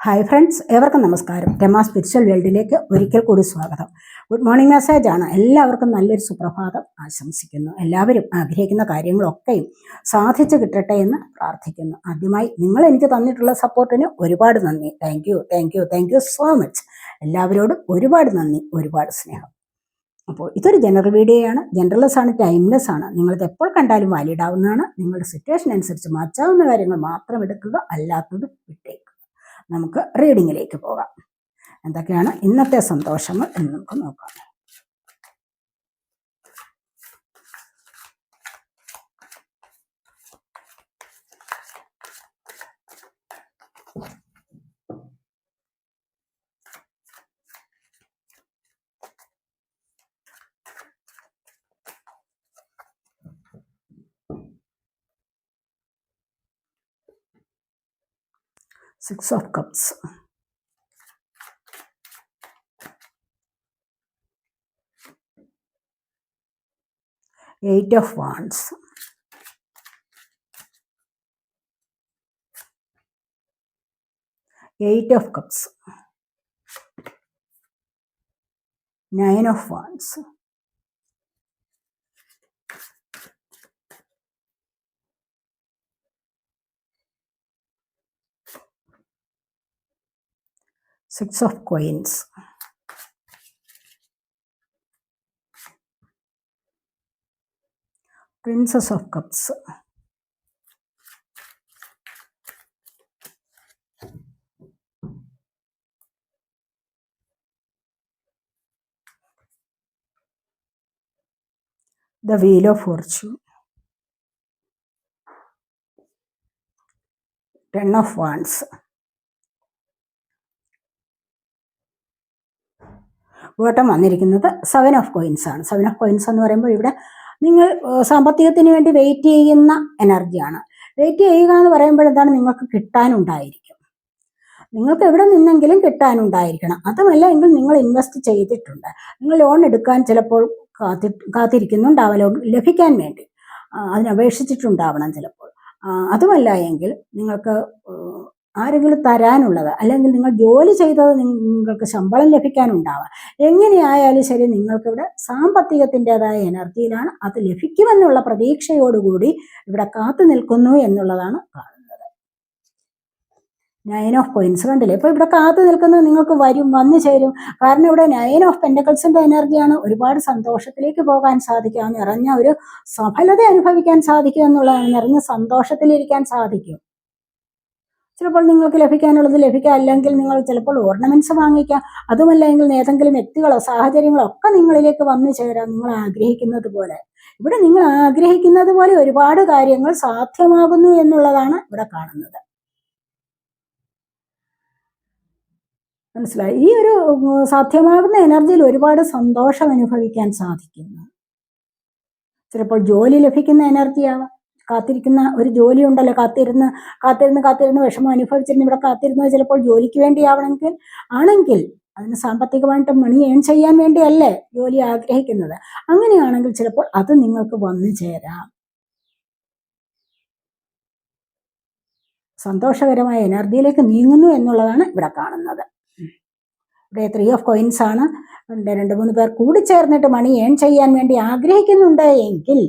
Hi friends, ഏവർക്കും നമസ്കാരം. Rama spiritual വേൾഡിലേക്ക് ഒരിക്കൽ കൂടി സ്വാഗതം. ഗുഡ് മോർണിംഗ് മെസ്സേജാണ്. എല്ലാവർക്കും നല്ലൊരു സുപ്രഭാതം ആശംസിക്കുന്നു. എല്ലാവരും ആഗ്രഹിക്കുന്ന കാര്യങ്ങളൊക്കെയും സാധിച്ചു കിട്ടട്ടെ എന്ന് പ്രാർത്ഥിക്കുന്നു. ആദ്യമായി നിങ്ങൾ എനിക്ക് തന്നിട്ടുള്ള സപ്പോർട്ടിന് ഒരുപാട് നന്ദി. Thank you so much. എല്ലാവരോടും ഒരുപാട് നന്ദി, ഒരുപാട് സ്നേഹം. അപ്പോൾ ഇതൊരു ജനറൽ വീഡിയോയാണ്. ജനറൽലെസ് ആണ്, ടൈംലെസ് ആണ്. നിങ്ങളിത് എപ്പോൾ കണ്ടാലും വാലിഡ് ആവുന്നതാണ്. നിങ്ങളുടെ സിറ്റുവേഷൻ അനുസരിച്ച് മാറ്റാവുന്ന കാര്യങ്ങൾ മാത്രം എടുക്കുക, അല്ലാത്തത് വിട്ടേക്കുക. നമുക്ക് റീഡിങ്ങിലേക്ക് പോകാം. എന്തൊക്കെയാണ് ഇന്നത്തെ സന്തോഷങ്ങൾ എന്ന് നമുക്ക് നോക്കാം. Six of Cups, Eight of Wands, Eight of Cups, Nine of Wands, Six of Coins, Princess of Cups, the Wheel of Fortune, Ten of Wands. Bottom വന്നിരിക്കുന്നത് 7 ഓഫ് കോയിൻസ് ആണ്. 7 ഓഫ് കോയിൻസ് എന്ന് പറയുമ്പോൾ ഇവിടെ നിങ്ങൾ സാമ്പത്തികത്തിന് വേണ്ടി വെയിറ്റ് ചെയ്യുന്ന എനർജിയാണ്. Wait ചെയ്യുക എന്ന് പറയുമ്പോൾ എന്താണ്, നിങ്ങൾക്ക് കിട്ടാനുണ്ടായിരിക്കും. നിങ്ങൾക്ക് എവിടെ നിന്നെങ്കിലും കിട്ടാനുണ്ടായിരിക്കണം. അതുമല്ല എങ്കിൽ നിങ്ങൾ ഇൻവെസ്റ്റ് ചെയ്തിട്ടുണ്ട്. നിങ്ങൾ ലോൺ എടുക്കാൻ ചിലപ്പോൾ കാത്തിരിക്കുന്നുണ്ടാവാം, ലോൺ ലഭിക്കാൻ വേണ്ടി അതിനപേക്ഷിച്ചിട്ടുണ്ടാവണം ചിലപ്പോൾ. അതുമല്ല എങ്കിൽ നിങ്ങൾക്ക് ആരെങ്കിലും തരാനുള്ളത്, അല്ലെങ്കിൽ നിങ്ങൾ ജോലി ചെയ്തത് നിങ്ങൾക്ക് ശമ്പളം ലഭിക്കാനുണ്ടാവാം. എങ്ങനെയായാലും ശരി, നിങ്ങൾക്കിവിടെ സാമ്പത്തികത്തിൻ്റെതായ എനർജിയിലാണ്. അത് ലഭിക്കുമെന്നുള്ള പ്രതീക്ഷയോടുകൂടി ഇവിടെ കാത്തു നിൽക്കുന്നു എന്നുള്ളതാണ് കാണുന്നത്. നയൻ ഓഫ് കോയിൻസ് കണ്ടില്ലേ? ഇപ്പോൾ ഇവിടെ കാത്തു നിൽക്കുന്നത് നിങ്ങൾക്ക് വന്നു ചേരും. കാരണം ഇവിടെ നയൻ ഓഫ് പെൻറ്റക്കിൾസിൻ്റെ എനർജിയാണ്. ഒരുപാട് സന്തോഷത്തിലേക്ക് പോകാൻ സാധിക്കുക, നിറഞ്ഞ ഒരു സഫലത അനുഭവിക്കാൻ സാധിക്കുക എന്നുള്ളതാണ്. നിറഞ്ഞ സന്തോഷത്തിലിരിക്കാൻ സാധിക്കും. ചിലപ്പോൾ നിങ്ങൾക്ക് ലഭിക്കാനുള്ളത് ലഭിക്കാം, അല്ലെങ്കിൽ നിങ്ങൾ ചിലപ്പോൾ ഓർണമെന്റ്സ് വാങ്ങിക്കാം. അതുമല്ലെങ്കിൽ ഏതെങ്കിലും വ്യക്തികളോ സാഹചര്യങ്ങളോ ഒക്കെ നിങ്ങളിലേക്ക് വന്നു ചേരാം. നിങ്ങൾ ആഗ്രഹിക്കുന്നത് പോലെ, ഇവിടെ നിങ്ങൾ ആഗ്രഹിക്കുന്നത് പോലെ ഒരുപാട് കാര്യങ്ങൾ സാധ്യമാകുന്നു എന്നുള്ളതാണ് ഇവിടെ കാണുന്നത്. മനസ്സിലായി? ഈ ഒരു സാധ്യമാകുന്ന എനർജിയിൽ ഒരുപാട് സന്തോഷം അനുഭവിക്കാൻ സാധിക്കുന്നു. ചിലപ്പോൾ ജോലി ലഭിക്കുന്ന എനർജിയാവാം. കാത്തിരിക്കുന്ന ഒരു ജോലി ഉണ്ടല്ലോ, കാത്തിരുന്ന് വിഷമം അനുഭവിച്ചിരുന്ന് ഇവിടെ കാത്തിരുന്നത് ചിലപ്പോൾ ജോലിക്ക് ആണെങ്കിൽ അതിന് സാമ്പത്തികമായിട്ട് മണി ഏൺ ചെയ്യാൻ വേണ്ടിയല്ലേ ജോലി ആഗ്രഹിക്കുന്നത്. അങ്ങനെയാണെങ്കിൽ ചിലപ്പോൾ അത് നിങ്ങൾക്ക് വന്നു ചേരാം. സന്തോഷകരമായ എനർജിയിലേക്ക് നീങ്ങുന്നു എന്നുള്ളതാണ് ഇവിടെ കാണുന്നത്. ഇവിടെ 3 ഓഫ് കോയിൻസ് ആണ്. 2-3 പേർ കൂടി ചേർന്നിട്ട് മണി ഏൺ ചെയ്യാൻ വേണ്ടി ആഗ്രഹിക്കുന്നുണ്ട് എങ്കിൽ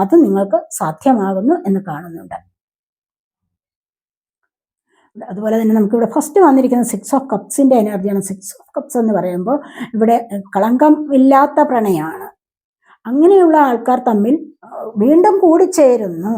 അത് നിങ്ങൾക്ക് സാധ്യമാകുന്നു എന്ന് കാണുന്നുണ്ട്. അതുപോലെ തന്നെ നമുക്കിവിടെ ഫസ്റ്റ് വന്നിരിക്കുന്ന 6 ഓഫ് കപ്സിൻ്റെ എനർജിയാണ്. 6 ഓഫ് കപ്സ് എന്ന് പറയുമ്പോൾ ഇവിടെ കളങ്കം ഇല്ലാത്ത പ്രണയമാണ്. അങ്ങനെയുള്ള ആൾക്കാർ തമ്മിൽ വീണ്ടും കൂടിച്ചേരുന്നു.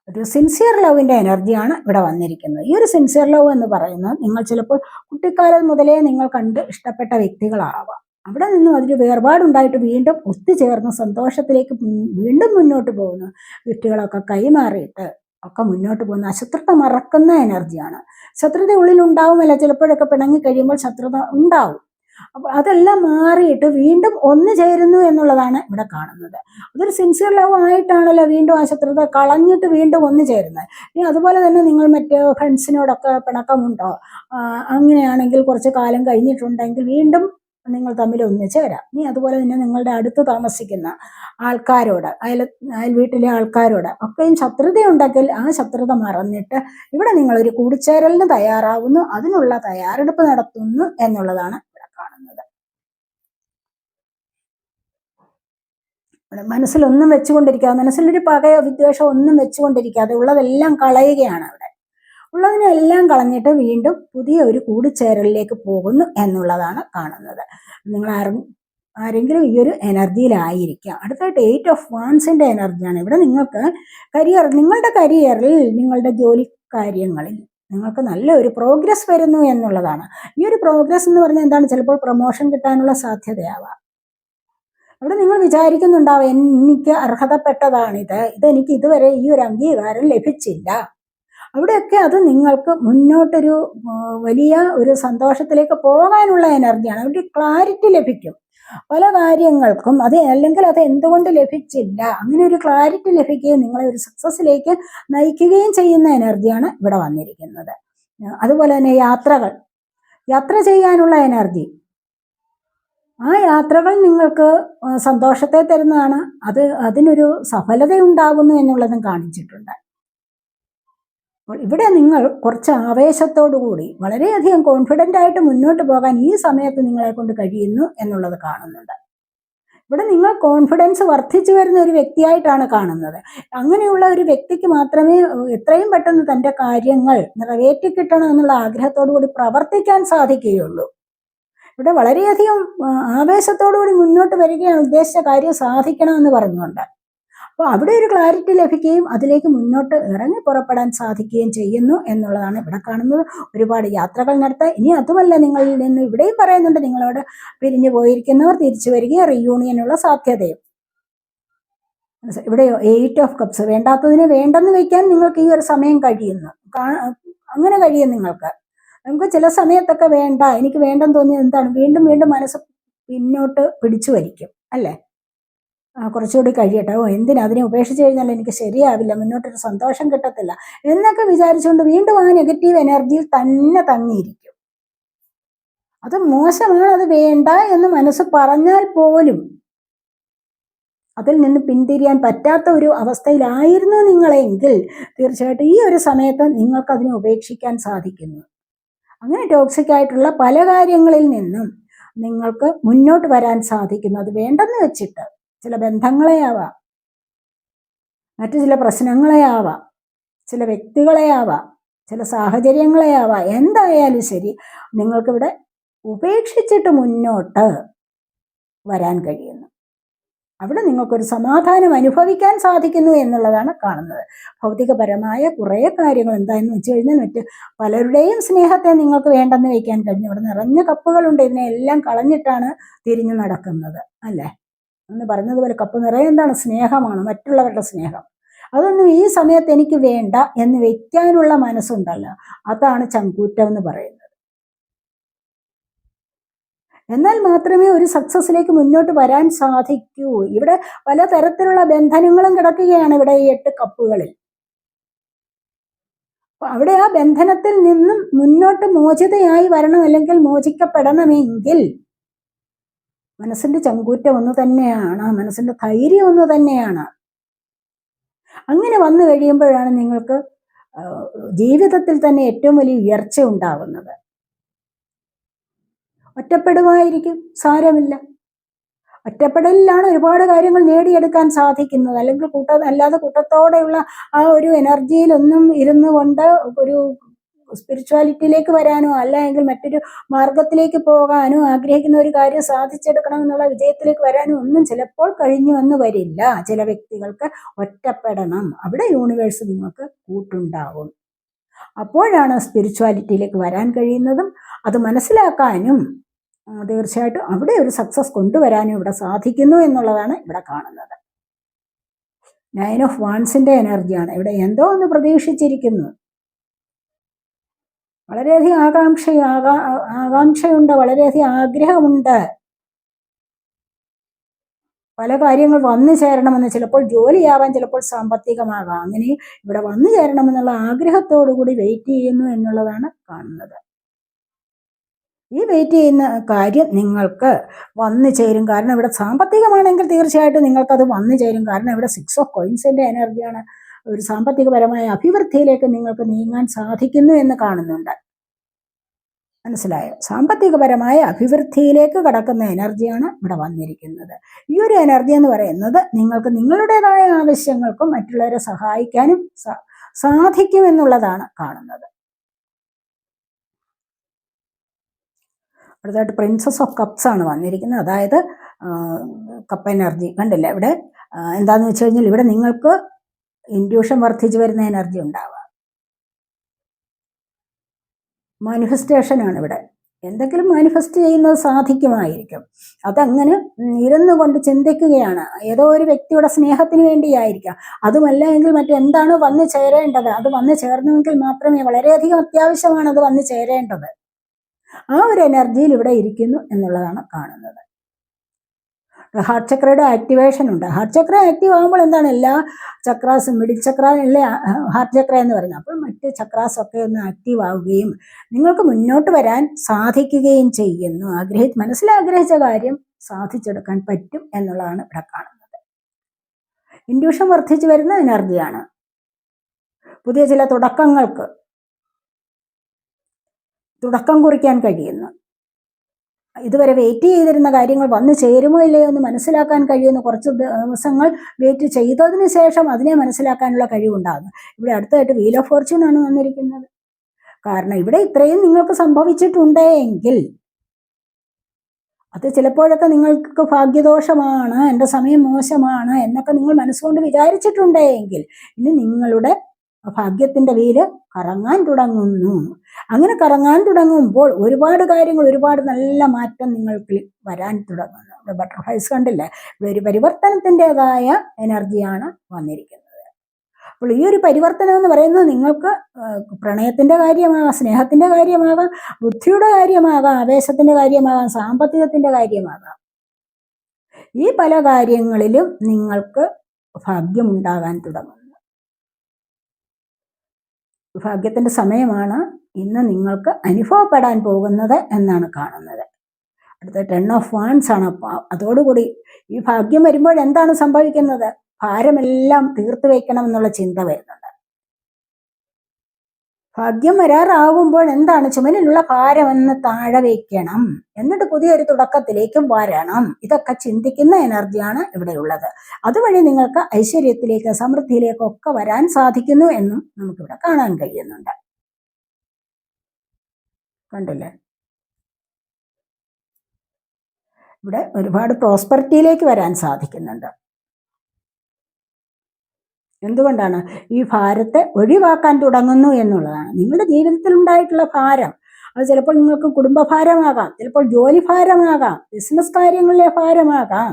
ഒരു സിൻസിയർ ലവിൻ്റെ എനർജിയാണ് ഇവിടെ വന്നിരിക്കുന്നത്. ഈ ഒരു സിൻസിയർ ലവ് എന്ന് പറയുന്നത് നിങ്ങൾ ചിലപ്പോൾ കുട്ടിക്കാലം മുതലേ നിങ്ങൾ കണ്ട് ഇഷ്ടപ്പെട്ട വ്യക്തികളാവാം. അവിടെ നിന്നും അതിന് വേർപാടുണ്ടായിട്ട് വീണ്ടും ഒത്തുചേർന്ന് സന്തോഷത്തിലേക്ക് വീണ്ടും മുന്നോട്ട് പോകുന്നു. വ്യക്തികളൊക്കെ കൈമാറിയിട്ട് ഒക്കെ മുന്നോട്ട് പോകുന്ന അശത്രുത മറക്കുന്ന എനർജിയാണ്. ശത്രുത ഉള്ളിലുണ്ടാവുമല്ല, ചിലപ്പോഴൊക്കെ പിണങ്ങി കഴിയുമ്പോൾ ശത്രുത ഉണ്ടാവും. അപ്പോൾ അതെല്ലാം മാറിയിട്ട് വീണ്ടും ഒന്നു ചേരുന്നു എന്നുള്ളതാണ് ഇവിടെ കാണുന്നത്. അതൊരു സിൻസിയർ ലവ് ആയിട്ടാണല്ലോ വീണ്ടും ആ ശത്രുത കളഞ്ഞിട്ട് വീണ്ടും ഒന്നു ചേരുന്നത്. ഇനി അതുപോലെ തന്നെ നിങ്ങൾ മറ്റ് ഫ്രണ്ട്സിനോടൊക്കെ പിണക്കമുണ്ടോ, അങ്ങനെയാണെങ്കിൽ കുറച്ച് കാലം കഴിഞ്ഞിട്ടുണ്ടെങ്കിൽ വീണ്ടും നിങ്ങൾ തമ്മിൽ ഒന്നിച്ച് വരാം. ഇനി അതുപോലെ തന്നെ നിങ്ങളുടെ അടുത്ത് താമസിക്കുന്ന ആൾക്കാരോട്, അയൽ വീട്ടിലെ ആൾക്കാരോട് ഒക്കെയും ശത്രുതയുണ്ടെങ്കിൽ ആ ശത്രുത മറന്നിട്ട് ഇവിടെ നിങ്ങളൊരു കൂടിച്ചേരലിന് തയ്യാറാവുന്നു, അതിനുള്ള തയ്യാറെടുപ്പ് നടത്തുന്നു എന്നുള്ളതാണ് ഇവിടെ കാണുന്നത്. മനസ്സിലൊന്നും വെച്ചുകൊണ്ടിരിക്കാതെ, മനസ്സിലൊരു പകയോ വിദ്വേഷമോ ഒന്നും വെച്ചുകൊണ്ടിരിക്കാതെ ഉള്ളതെല്ലാം കളയുകയാണ് അവിടെ. ഉള്ളതിനെല്ലാം കളഞ്ഞിട്ട് വീണ്ടും പുതിയ ഒരു കൂടിച്ചേരലിലേക്ക് പോകുന്നു എന്നുള്ളതാണ് കാണുന്നത്. നിങ്ങൾ ആരെങ്കിലും ഈ ഒരു എനർജിയിലായിരിക്കാം. അടുത്തായിട്ട് 8 ഓഫ് വാൻസിന്റെ എനർജിയാണ്. ഇവിടെ നിങ്ങൾക്ക് നിങ്ങളുടെ കരിയറിൽ, നിങ്ങളുടെ ജോലി കാര്യങ്ങളിൽ നിങ്ങൾക്ക് നല്ലൊരു പ്രോഗ്രസ് വരുന്നു എന്നുള്ളതാണ്. ഈ ഒരു പ്രോഗ്രസ് എന്ന് പറഞ്ഞാൽ എന്താണ്? ചിലപ്പോൾ പ്രൊമോഷൻ കിട്ടാനുള്ള സാധ്യതയാവാം. അവിടെ നിങ്ങൾ വിചാരിക്കുന്നുണ്ടാവും, എനിക്ക് അർഹതപ്പെട്ടതാണിത്, ഇതെനിക്ക് ഇതുവരെ ഈ ഒരു അംഗീകാരം ലഭിച്ചില്ല. അവിടെയൊക്കെ അത് നിങ്ങൾക്ക് മുന്നോട്ടൊരു വലിയ ഒരു സന്തോഷത്തിലേക്ക് പോകാനുള്ള എനർജിയാണ്. അവിടെ ക്ലാരിറ്റി ലഭിക്കും പല കാര്യങ്ങൾക്കും. അല്ലെങ്കിൽ അത് എന്തുകൊണ്ട് ലഭിച്ചില്ല, അങ്ങനെ ഒരു ക്ലാരിറ്റി ലഭിക്കുകയും നിങ്ങളെ ഒരു സക്സസ്സിലേക്ക് നയിക്കുകയും ചെയ്യുന്ന എനർജിയാണ് ഇവിടെ വന്നിരിക്കുന്നത്. അതുപോലെ തന്നെ യാത്ര ചെയ്യാനുള്ള എനർജി, ആ യാത്രകൾ നിങ്ങൾക്ക് സന്തോഷത്തെ തരുന്നതാണ്. അതിനൊരു സഫലത ഉണ്ടാകുന്നു എന്നുള്ളതും കാണിച്ചിട്ടുണ്ട്. അപ്പോൾ ഇവിടെ നിങ്ങൾ കുറച്ച് ആവേശത്തോടു കൂടി വളരെയധികം കോൺഫിഡൻ്റ് ആയിട്ട് മുന്നോട്ട് പോകാൻ ഈ സമയത്ത് നിങ്ങളെ കൊണ്ട് കഴിയുന്നു എന്നുള്ളത് കാണുന്നുണ്ട്. ഇവിടെ നിങ്ങൾ കോൺഫിഡൻസ് വർദ്ധിച്ചു വരുന്ന ഒരു വ്യക്തിയായിട്ടാണ് കാണുന്നത്. അങ്ങനെയുള്ള ഒരു വ്യക്തിക്ക് മാത്രമേ എത്രയും പെട്ടെന്ന് തൻ്റെ കാര്യങ്ങൾ നിറവേറ്റി കിട്ടണം എന്നുള്ള ആഗ്രഹത്തോടു കൂടി പ്രവർത്തിക്കാൻ സാധിക്കുകയുള്ളൂ. ഇവിടെ വളരെയധികം ആവേശത്തോടു കൂടി മുന്നോട്ട് വരികയാണ്, ഉദ്ദേശിച്ച കാര്യം സാധിക്കണമെന്ന് പറഞ്ഞുകൊണ്ട്. അപ്പോൾ അവിടെ ഒരു ക്ലാരിറ്റി ലഭിക്കുകയും അതിലേക്ക് മുന്നോട്ട് ഇറങ്ങി പുറപ്പെടാൻ സാധിക്കുകയും ചെയ്യുന്നു എന്നുള്ളതാണ് ഇവിടെ കാണുന്നത്. ഒരുപാട് യാത്രകൾ നടത്താൻ, ഇനി അതുമല്ല നിങ്ങളിൽ നിന്ന് ഇവിടെയും പറയുന്നുണ്ട്, നിങ്ങളോട് പിരിഞ്ഞു പോയിരിക്കുന്നവർ തിരിച്ചു വരികയും റീയൂണിയനുള്ള സാധ്യതയും. ഇവിടെ 8 ഓഫ് കപ്സ്, വേണ്ടാത്തതിനെ വേണ്ടെന്ന് വയ്ക്കാൻ നിങ്ങൾക്ക് ഈ ഒരു സമയം കഴിയുന്നു. അങ്ങനെ കഴിയും നിങ്ങൾക്ക്. നമുക്ക് ചില സമയത്തൊക്കെ വേണ്ട, എനിക്ക് വേണ്ടെന്ന് തോന്നിയത് എന്താണ്, വീണ്ടും വീണ്ടും മനസ്സ് പിന്നോട്ട് പിടിച്ചു വലിക്കും അല്ലേ. കുറച്ചുകൂടി കഴിയട്ടെ, എന്തിനാ, അതിനെ ഉപേക്ഷിച്ച് കഴിഞ്ഞാൽ എനിക്ക് ശരിയാവില്ല, മുന്നോട്ടൊരു സന്തോഷം കിട്ടത്തില്ല എന്നൊക്കെ വിചാരിച്ചുകൊണ്ട് വീണ്ടും ആ നെഗറ്റീവ് എനർജിയിൽ തന്നെ തങ്ങിയിരിക്കും. അത് മോശമാണ്, അത് വേണ്ട എന്ന് മനസ്സ് പറഞ്ഞാൽ പോലും അതിൽ നിന്ന് പിന്തിരിയാൻ പറ്റാത്ത ഒരു അവസ്ഥയിലായിരുന്നു നിങ്ങളെങ്കിൽ തീർച്ചയായിട്ടും ഈ ഒരു സമയത്ത് നിങ്ങൾക്ക് അതിനെ ഉപേക്ഷിക്കാൻ സാധിക്കുന്നു. അങ്ങനെ ടോക്സിക് ആയിട്ടുള്ള പല കാര്യങ്ങളിൽ നിന്നും നിങ്ങൾക്ക് മുന്നോട്ട് വരാൻ സാധിക്കുന്നു. അത് വേണ്ടെന്ന് വെച്ചിട്ട് ചില ബന്ധങ്ങളെ ആവാം, മറ്റു ചില പ്രശ്നങ്ങളെ ആവാം, ചില വ്യക്തികളെ ആവാം, ചില സാഹചര്യങ്ങളെ ആവാം, എന്തായാലും ശരി നിങ്ങൾക്കിവിടെ ഉപേക്ഷിച്ചിട്ട് മുന്നോട്ട് വരാൻ കഴിയുന്നു. അവിടെ നിങ്ങൾക്കൊരു സമാധാനം അനുഭവിക്കാൻ സാധിക്കുന്നു എന്നുള്ളതാണ് കാണുന്നത്. ഭൗതികപരമായ കുറേ കാര്യങ്ങൾ എന്താണെന്ന് വെച്ച് കഴിഞ്ഞാൽ മറ്റ് പലരുടെയും സ്നേഹത്തെ നിങ്ങൾക്ക് വേണ്ടെന്ന് വയ്ക്കാൻ കഴിഞ്ഞു. ഇവിടെ നിറഞ്ഞ കപ്പുകളുണ്ട്, ഇതിനെല്ലാം കളഞ്ഞിട്ടാണ് തിരിഞ്ഞു നടക്കുന്നത് അല്ലേ. എന്ന് പറഞ്ഞതുപോലെ കപ്പ് നിറയെ എന്താണ്? സ്നേഹമാണ്, മറ്റുള്ളവരുടെ സ്നേഹം. അതൊന്നും ഈ സമയത്ത് എനിക്ക് വേണ്ട എന്ന് വെക്കാനുള്ള മനസ്സുണ്ടല്ലോ, അതാണ് ചങ്കൂറ്റം എന്ന് പറയുന്നത്. എന്നാൽ മാത്രമേ ഒരു സക്സസ്സിലേക്ക് മുന്നോട്ട് വരാൻ സാധിക്കൂ. ഇവിടെ പലതരത്തിലുള്ള ബന്ധനങ്ങളും കിടക്കുകയാണ് ഇവിടെ ഈ 8 കപ്പുകളിൽ. അപ്പൊ അവിടെ ആ ബന്ധനത്തിൽ നിന്നും മുന്നോട്ട് മോചിതയായി വരണം, അല്ലെങ്കിൽ മോചിക്കപ്പെടണമെങ്കിൽ മനസ്സിന്റെ ചങ്കൂറ്റം ഒന്ന് തന്നെയാണ്, മനസ്സിന്റെ ധൈര്യം ഒന്ന് തന്നെയാണ്. അങ്ങനെ വന്നു കഴിയുമ്പോഴാണ് നിങ്ങൾക്ക് ജീവിതത്തിൽ തന്നെ ഏറ്റവും വലിയ ഉയർച്ച ഉണ്ടാകുന്നത്. ഒറ്റപ്പെടുമായിരിക്കും, സാരമില്ല. ഒറ്റപ്പെടലിലാണ് ഒരുപാട് കാര്യങ്ങൾ നേടിയെടുക്കാൻ സാധിക്കുന്നത്. അല്ലെങ്കിൽ അല്ലാതെ കൂട്ടത്തോടെയുള്ള ആ ഒരു എനർജിയിലൊന്നും ഇരുന്നു കൊണ്ട് ഒരു സ്പിരിച്വാലിറ്റിയിലേക്ക് വരാനോ അല്ലെങ്കിൽ മറ്റൊരു മാർഗത്തിലേക്ക് പോകാനോ ആഗ്രഹിക്കുന്ന ഒരു കാര്യം സാധിച്ചെടുക്കണം എന്നുള്ള വിജയത്തിലേക്ക് വരാനോ ഒന്നും ചിലപ്പോൾ കഴിഞ്ഞു എന്ന് വരില്ല. ചില വ്യക്തികൾക്ക് ഒറ്റപ്പെടണം, അവിടെ യൂണിവേഴ്സ് നിങ്ങൾക്ക് കൂട്ടുണ്ടാവും. അപ്പോഴാണ് സ്പിരിച്വാലിറ്റിയിലേക്ക് വരാൻ കഴിയുന്നതും അത് മനസ്സിലാക്കാനും തീർച്ചയായിട്ടും അവിടെ ഒരു സക്സസ് കൊണ്ടുവരാനും ഇവിടെ സാധിക്കുന്നു എന്നുള്ളതാണ് ഇവിടെ കാണുന്നത്. 9 ഓഫ് വാൻസിന്റെ എനർജിയാണ്. ഇവിടെ എന്തോ ഒന്ന് പ്രതീക്ഷിച്ചിരിക്കുന്നു, വളരെയധികം ആകാംക്ഷയുണ്ട്, വളരെയധികം ആഗ്രഹമുണ്ട്. പല കാര്യങ്ങൾ വന്നു ചേരണമെന്ന്, ചിലപ്പോൾ ജോലിയാവാൻ, ചിലപ്പോൾ സാമ്പത്തികമാകാം, അങ്ങനെ ഇവിടെ വന്നു ചേരണമെന്നുള്ള ആഗ്രഹത്തോടു കൂടി വെയിറ്റ് ചെയ്യുന്നു എന്നുള്ളതാണ് കാണുന്നത്. ഈ വെയിറ്റ് ചെയ്യുന്ന കാര്യം നിങ്ങൾക്ക് വന്നു ചേരും. കാരണം ഇവിടെ സാമ്പത്തികമാണെങ്കിൽ തീർച്ചയായിട്ടും നിങ്ങൾക്കത് വന്നു ചേരും. കാരണം ഇവിടെ 6 ഓഫ് കോയിൻസിന്റെ എനർജിയാണ്. ഒരു സാമ്പത്തികപരമായ അഭിവൃദ്ധിയിലേക്ക് നിങ്ങൾക്ക് നീങ്ങാൻ സാധിക്കുന്നു എന്ന് കാണുന്നുണ്ട്. മനസ്സിലായോ? സാമ്പത്തികപരമായ അഭിവൃദ്ധിയിലേക്ക് കടക്കുന്ന എനർജിയാണ് ഇവിടെ വന്നിരിക്കുന്നത്. ഈ ഒരു എനർജി എന്ന് പറയുന്നത് നിങ്ങൾക്ക് നിങ്ങളുടേതായ ആവശ്യങ്ങൾക്കും മറ്റുള്ളവരെ സഹായിക്കാനും സാധിക്കുമെന്നുള്ളതാണ് കാണുന്നത്. അടുത്തായിട്ട് പ്രിൻസസ് ഓഫ് കപ്സ് ആണ് വന്നിരിക്കുന്നത്. അതായത് കപ്പ് എനർജി കണ്ടില്ല ഇവിടെ. എന്താണെന്ന് വെച്ച് കഴിഞ്ഞാൽ ഇവിടെ നിങ്ങൾക്ക് ഇൻഡ്യൂഷൻ വർദ്ധിച്ചു വരുന്ന എനർജി ഉണ്ടാവുക. മാനിഫെസ്റ്റേഷനാണ് ഇവിടെ. എന്തെങ്കിലും മാനിഫെസ്റ്റ് ചെയ്യുന്നത് സാധിക്കുമായിരിക്കും. അതങ്ങനെ ഇരുന്നു കൊണ്ട് ചിന്തിക്കുകയാണ്. ഏതോ ഒരു വ്യക്തിയുടെ സ്നേഹത്തിന് വേണ്ടിയായിരിക്കാം. അതുമല്ല എങ്കിൽ മറ്റെന്താണ് വന്നു ചേരേണ്ടത്. അത് വന്നു ചേർന്നുവെങ്കിൽ മാത്രമേ, വളരെയധികം അത്യാവശ്യമാണ് അത് വന്നു ചേരേണ്ടത്. ആ ഒരു എനർജിയിൽ ഇവിടെ ഇരിക്കുന്നു എന്നുള്ളതാണ് കാണുന്നത്. ഹാർട്ട് ചക്രയുടെ ആക്ടിവേഷൻ ഉണ്ട്. ഹാർട്ട് ചക്ര ആക്റ്റീവ് ആകുമ്പോൾ എന്താണ്, എല്ലാ ചക്രാസും, മിഡിൽ ചക്ര അല്ലേ ഹാർട്ട് ചക്ര എന്ന് പറയുന്നത്. അപ്പോൾ മറ്റ് ചക്രാസൊക്കെ ഒന്ന് ആക്റ്റീവ് ആവുകയും നിങ്ങൾക്ക് മുന്നോട്ട് വരാൻ സാധിക്കുകയും ചെയ്യുന്നു. മനസ്സിലാഗ്രഹിച്ച കാര്യം സാധിച്ചെടുക്കാൻ പറ്റും എന്നുള്ളതാണ് ഇവിടെ കാണുന്നത്. ഇൻഡ്യൂഷൻ വർദ്ധിച്ചു വരുന്ന എനർജിയാണ്. പുതിയ ചില തുടക്കങ്ങൾക്ക് തുടക്കം കുറിക്കാൻ കഴിയുന്നു. ഇതുവരെ വെയിറ്റ് ചെയ്തിരുന്ന കാര്യങ്ങൾ വന്നു ചേരുമോ ഇല്ലയോ എന്ന് മനസ്സിലാക്കാൻ കഴിയുന്നു. കുറച്ച് ദിവസങ്ങൾ വെയിറ്റ് ചെയ്തതിന് ശേഷം അതിനെ മനസ്സിലാക്കാനുള്ള കഴിവുണ്ടാകുന്നു. ഇവിടെ അടുത്തായിട്ട് വീൽ ഓഫ് ഫോർച്യൂൺ ആണ് വന്നിരിക്കുന്നത്. കാരണം ഇവിടെ ഇത്രയും നിങ്ങൾക്ക് സംഭവിച്ചിട്ടുണ്ടെങ്കിൽ അത് ചിലപ്പോഴൊക്കെ നിങ്ങൾക്ക് ഭാഗ്യദോഷമാണ്, എൻ്റെ സമയം മോശമാണ് എന്നൊക്കെ നിങ്ങൾ മനസ്സുകൊണ്ട് വിചാരിച്ചിട്ടുണ്ടെങ്കിൽ ഇനി നിങ്ങളുടെ ഭാഗ്യത്തിൻ്റെ വീല് കറങ്ങാൻ തുടങ്ങുന്നു. അങ്ങനെ കറങ്ങാൻ തുടങ്ങുമ്പോൾ ഒരുപാട് കാര്യങ്ങൾ, ഒരുപാട് നല്ല മാറ്റം നിങ്ങൾക്ക് വരാൻ തുടങ്ങുന്നു. ബട്ടർഫ്ലൈസ് കണ്ടില്ലേ? ഒരു പരിവർത്തനത്തിൻ്റെതായ എനർജിയാണ് വന്നിരിക്കുന്നത്. അപ്പോൾ ഈ ഒരു പരിവർത്തനം എന്ന് പറയുന്നത് നിങ്ങൾക്ക് പ്രണയത്തിൻ്റെ കാര്യമാകാം, സ്നേഹത്തിൻ്റെ കാര്യമാകാം, ബുദ്ധിയുടെ കാര്യമാകാം, ആവേശത്തിൻ്റെ കാര്യമാകാം, സാമ്പത്തികത്തിൻ്റെ കാര്യമാകാം. ഈ പല കാര്യങ്ങളിലും നിങ്ങൾക്ക് ഭാഗ്യമുണ്ടാകാൻ തുടങ്ങുന്നു. ഭാഗ്യത്തിൻ്റെ സമയമാണ് ഇന്ന് നിങ്ങൾക്ക് അനുഭവപ്പെടാൻ പോകുന്നത് എന്നാണ് കാണുന്നത്. അടുത്ത 10 ഓഫ് വാൻസ് ആണ്. അതോടുകൂടി ഈ ഭാഗ്യം വരുമ്പോൾ എന്താണ് സംഭവിക്കുന്നത്? ഭാരമെല്ലാം തീർത്തു വയ്ക്കണം എന്നുള്ള ചിന്ത വരുന്നുണ്ട്. ഭാഗ്യം വരാറാകുമ്പോൾ എന്താണ്, ചുമലിലുള്ള ഭാരമെന്ന് താഴെ വയ്ക്കണം, എന്നിട്ട് പുതിയൊരു തുടക്കത്തിലേക്ക് വരണം. ഇതൊക്കെ ചിന്തിക്കുന്ന എനർജിയാണ് ഇവിടെയുള്ളത്. അതുവഴി നിങ്ങൾക്ക് ഐശ്വര്യത്തിലേക്ക്, സമൃദ്ധിയിലേക്കൊക്കെ വരാൻ സാധിക്കുന്നു എന്നും നമുക്കിവിടെ കാണാൻ കഴിയുന്നുണ്ട്. കണ്ടില്ലേ? ഇവിടെ ഒരുപാട് പ്രോസ്പെറിറ്റിയിലേക്ക് വരാൻ സാധിക്കുന്നുണ്ട്. എന്തുകൊണ്ടാണ്? ഈ ഭാരത്തെ ഒഴിവാക്കാൻ തുടങ്ങുന്നു എന്നുള്ളതാണ്. നിങ്ങളുടെ ജീവിതത്തിൽ ഉണ്ടായിട്ടുള്ള ഭാരം, അത് ചിലപ്പോൾ നിങ്ങൾക്ക് കുടുംബഭാരമാകാം, ചിലപ്പോൾ ജോലി ഭാരമാകാം, ബിസിനസ് കാര്യങ്ങളിലെ ഭാരമാകാം,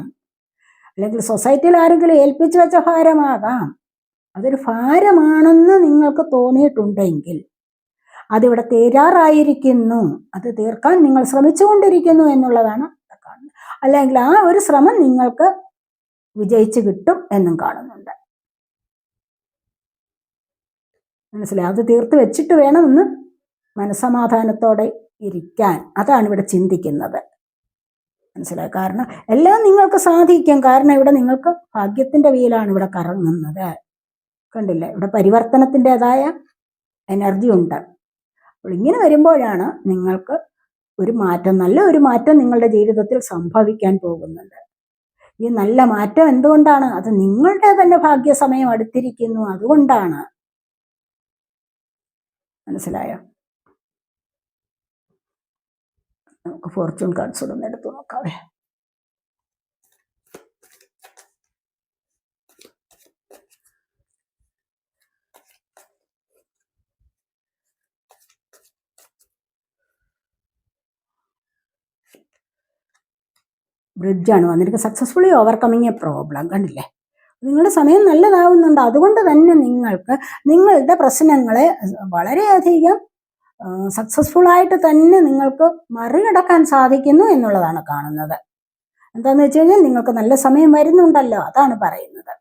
അല്ലെങ്കിൽ സൊസൈറ്റിയിൽ ആരെങ്കിലും ഏൽപ്പിച്ചു വെച്ച ഭാരമാകാം. അതൊരു ഭാരമാണെന്ന് നിങ്ങൾക്ക് തോന്നിയിട്ടുണ്ടെങ്കിൽ അതിവിടെ തീരാറായിരിക്കുന്നു. അത് തീർക്കാൻ നിങ്ങൾ ശ്രമിച്ചുകൊണ്ടിരിക്കുന്നു എന്നുള്ളതാണ് കാണുന്നത്. അല്ലെങ്കിൽ ആ ഒരു ശ്രമം നിങ്ങൾക്ക് വിജയിച്ചു കിട്ടും എന്നും കാണുന്നുണ്ട്. മനസ്സിലായി? അത് തീർത്ത് വെച്ചിട്ട് വേണമെന്ന് മനസ്സമാധാനത്തോടെ ഇരിക്കാൻ. അതാണ് ഇവിടെ ചിന്തിക്കുന്നത്. മനസ്സിലായി? കാരണം എല്ലാം നിങ്ങൾക്ക് സാധിക്കും. കാരണം ഇവിടെ നിങ്ങൾക്ക് ഭാഗ്യത്തിൻ്റെ വീലാണ് ഇവിടെ കറങ്ങുന്നത്. കണ്ടില്ലേ? ഇവിടെ പരിവർത്തനത്തിൻ്റെതായ എനർജി ഉണ്ട്. അപ്പോൾ ഇങ്ങനെ വരുമ്പോഴാണ് നിങ്ങൾക്ക് ഒരു മാറ്റം, നല്ല ഒരു മാറ്റം നിങ്ങളുടെ ജീവിതത്തിൽ സംഭവിക്കാൻ പോകുന്നുണ്ട്. ഈ നല്ല മാറ്റം എന്തുകൊണ്ടാണ്? അത് നിങ്ങളുടെ തന്നെ ഭാഗ്യസമയം അടുത്തിരിക്കുന്നു, അതുകൊണ്ടാണ്. മനസ്സിലായോ? നമുക്ക് ഫോർച്യൂൺ കാർഡ്സ് ഒന്ന് എടുത്തു നോക്കാവേ. ബ്രിഡ്ജാണ് വന്നിരിക്കുന്നത്. Successfully overcoming A problem. കണ്ടില്ലേ? നിങ്ങളുടെ സമയം നല്ലതാവുന്നുണ്ട്. അതുകൊണ്ട് തന്നെ നിങ്ങൾക്ക് നിങ്ങളുടെ പ്രശ്നങ്ങളെ വളരെയധികം സക്സസ്ഫുള്ളായിട്ട് തന്നെ നിങ്ങൾക്ക് മറികടക്കാൻ സാധിക്കുന്നു എന്നുള്ളതാണ് കാണുന്നത്. എന്താണെന്ന് വെച്ച് കഴിഞ്ഞാൽ നിങ്ങൾക്ക് നല്ല സമയം വരുന്നുണ്ടല്ലോ, അതാണ് പറയുന്നത്.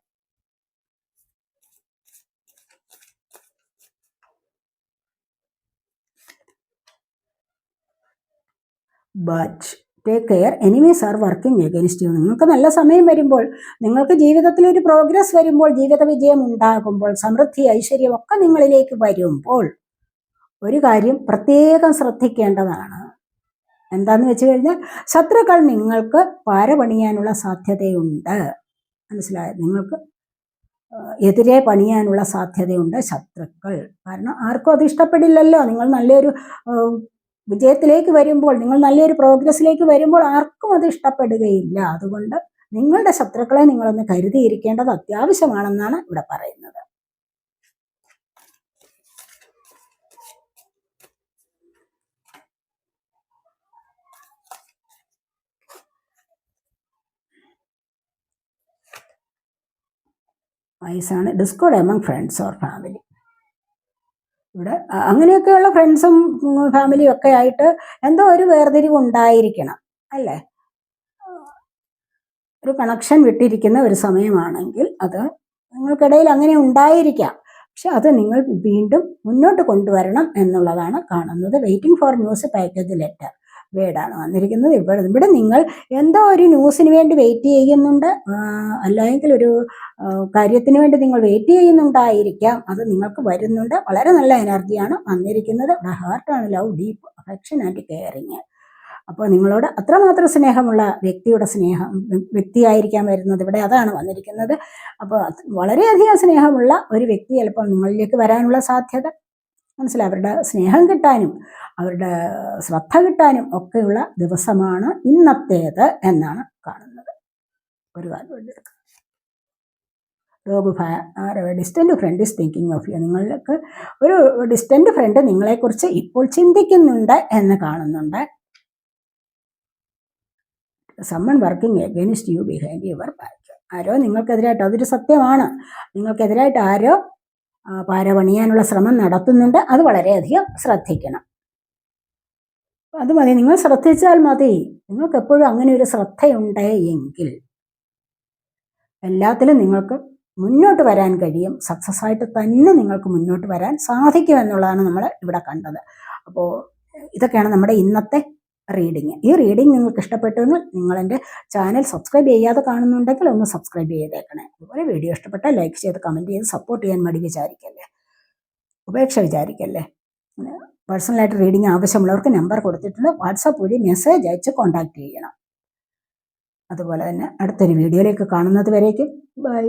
But take care, enemies are working against you. നിങ്ങൾക്ക് നല്ല സമയം വരുമ്പോൾ, നിങ്ങൾക്ക് ജീവിതത്തിൽ ഒരു പ്രോഗ്രസ് വരുമ്പോൾ, ജീവിത വിജയം ഉണ്ടാകുമ്പോൾ, സമൃദ്ധി ഐശ്വര്യം ഒക്കെ നിങ്ങളിലേക്ക് വരുമ്പോൾ ഒരു കാര്യം പ്രത്യേകം ശ്രദ്ധിക്കേണ്ടതാണ്. എന്താന്ന് വെച്ച് കഴിഞ്ഞാൽ ശത്രുക്കൾ നിങ്ങൾക്ക് പാര പണിയാനുള്ള സാധ്യതയുണ്ട്. മനസ്സിലായോ? നിങ്ങൾക്ക് എതിരെ പണിയാനുള്ള സാധ്യതയുണ്ട് ശത്രുക്കൾ. കാരണം ആർക്കും അത് ഇഷ്ടപ്പെടില്ലല്ലോ. നിങ്ങൾ നല്ലൊരു വിജയത്തിലേക്ക് വരുമ്പോൾ, നിങ്ങൾ നല്ലൊരു പ്രോഗ്രസ്സിലേക്ക് വരുമ്പോൾ ആർക്കും അത് ഇഷ്ടപ്പെടുകയില്ല. അതുകൊണ്ട് നിങ്ങളുടെ ശത്രുക്കളെ നിങ്ങളൊന്ന് കരുതിയിരിക്കേണ്ടത് അത്യാവശ്യമാണെന്നാണ് ഇവിടെ പറയുന്നത്. വയസ്സാണ് Discord among friends or family. ഇവിടെ അങ്ങനെയൊക്കെയുള്ള ഫ്രണ്ട്സും ഫാമിലിയും ഒക്കെ ആയിട്ട് എന്തോ ഒരു വേർതിരിവ് ഉണ്ടായിരിക്കണം, അല്ലേ? ഒരു കണക്ഷൻ വിട്ടിരിക്കുന്ന ഒരു സമയമാണെങ്കിൽ അത് നിങ്ങൾക്കിടയിൽ അങ്ങനെ ഉണ്ടായിരിക്കാം. പക്ഷെ അത് നിങ്ങൾ വീണ്ടും മുന്നോട്ട് കൊണ്ടുവരണം എന്നുള്ളതാണ് കാണുന്നത്. Waiting for news package letter വേർഡാണ് വന്നിരിക്കുന്നത്. ഇവിടെ നിങ്ങൾ എന്തോ ഒരു ന്യൂസിന് വേണ്ടി വെയിറ്റ് ചെയ്യുന്നുണ്ട്, അല്ലെങ്കിൽ ഒരു കാര്യത്തിന് വേണ്ടി നിങ്ങൾ വെയിറ്റ് ചെയ്യുന്നുണ്ടായിരിക്കാം. അത് നിങ്ങൾക്ക് വരുന്നുണ്ട്. വളരെ നല്ല എനർജിയാണ് വന്നിരിക്കുന്നത്. ഹാർട്ടാണ് love, deep affection and caring. അപ്പോൾ നിങ്ങളോട് അത്രമാത്രം സ്നേഹമുള്ള വ്യക്തിയായിരിക്കാൻ വരുന്നത് ഇവിടെ, അതാണ് വന്നിരിക്കുന്നത്. അപ്പോൾ വളരെയധികം സ്നേഹമുള്ള ഒരു വ്യക്തി ചിലപ്പോൾ നിങ്ങളിലേക്ക് വരാനുള്ള സാധ്യത. മനസ്സിലായി? അവരുടെ സ്നേഹം കിട്ടാനും അവരുടെ ശ്രദ്ധ കിട്ടാനും ഒക്കെയുള്ള ദിവസമാണ് ഇന്നത്തേത് എന്നാണ് കാണുന്നത്. ഒരു കാര്യം എടുക്കാം. Distant friend is thinking of you. നിങ്ങൾക്ക് ഒരു ഡിസ്റ്റന്റ് ഫ്രണ്ട് നിങ്ങളെക്കുറിച്ച് ഇപ്പോൾ ചിന്തിക്കുന്നുണ്ട് എന്ന് കാണുന്നുണ്ട്. Someone working against you behind your back. ആരോ നിങ്ങൾക്കെതിരായിട്ട്, അതൊരു സത്യമാണ്, നിങ്ങൾക്കെതിരായിട്ട് ആരോ പാര പണിയാനുള്ള ശ്രമം നടത്തുന്നുണ്ട്. അത് വളരെയധികം ശ്രദ്ധിക്കണം. അത് മതി, നിങ്ങൾ ശ്രദ്ധിച്ചാൽ മതി. നിങ്ങൾക്ക് എപ്പോഴും അങ്ങനെ ഒരു ശ്രദ്ധയുണ്ട് എങ്കിൽ എല്ലാത്തിലും നിങ്ങൾക്ക് മുന്നോട്ട് വരാൻ കഴിയും. സക്സസ് ആയിട്ട് തന്നെ നിങ്ങൾക്ക് മുന്നോട്ട് വരാൻ സാധിക്കുമെന്നുള്ളതാണ് നമ്മൾ ഇവിടെ കണ്ടത്. അപ്പോൾ ഇതൊക്കെയാണ് നമ്മുടെ ഇന്നത്തെ റീഡിങ്. ഈ റീഡിങ് നിങ്ങൾക്ക് ഇഷ്ടപ്പെട്ടുവെങ്കിൽ നിങ്ങൾ എൻ്റെ ചാനൽ സബ്സ്ക്രൈബ് ചെയ്യാതെ കാണുന്നുണ്ടെങ്കിൽ ഒന്ന് സബ്സ്ക്രൈബ് ചെയ്തേക്കണേ. അതുപോലെ വീഡിയോ ഇഷ്ടപ്പെട്ടാൽ ലൈക്ക് ചെയ്ത് കമൻറ്റ് ചെയ്ത് സപ്പോർട്ട് ചെയ്യാൻ മടി വിചാരിക്കല്ലേ, ഉപേക്ഷ വിചാരിക്കല്ലേ. പേഴ്സണലായിട്ട് റീഡിങ് ആവശ്യമുള്ളവർക്ക് നമ്പർ കൊടുത്തിട്ടുണ്ട്. വാട്സാപ്പ് വഴി മെസ്സേജ് അയച്ച് കോൺടാക്റ്റ് ചെയ്യണം. അതുപോലെ തന്നെ അടുത്തൊരു വീഡിയോയിലേക്ക് കാണുന്നത് വരേക്കും ബൈ.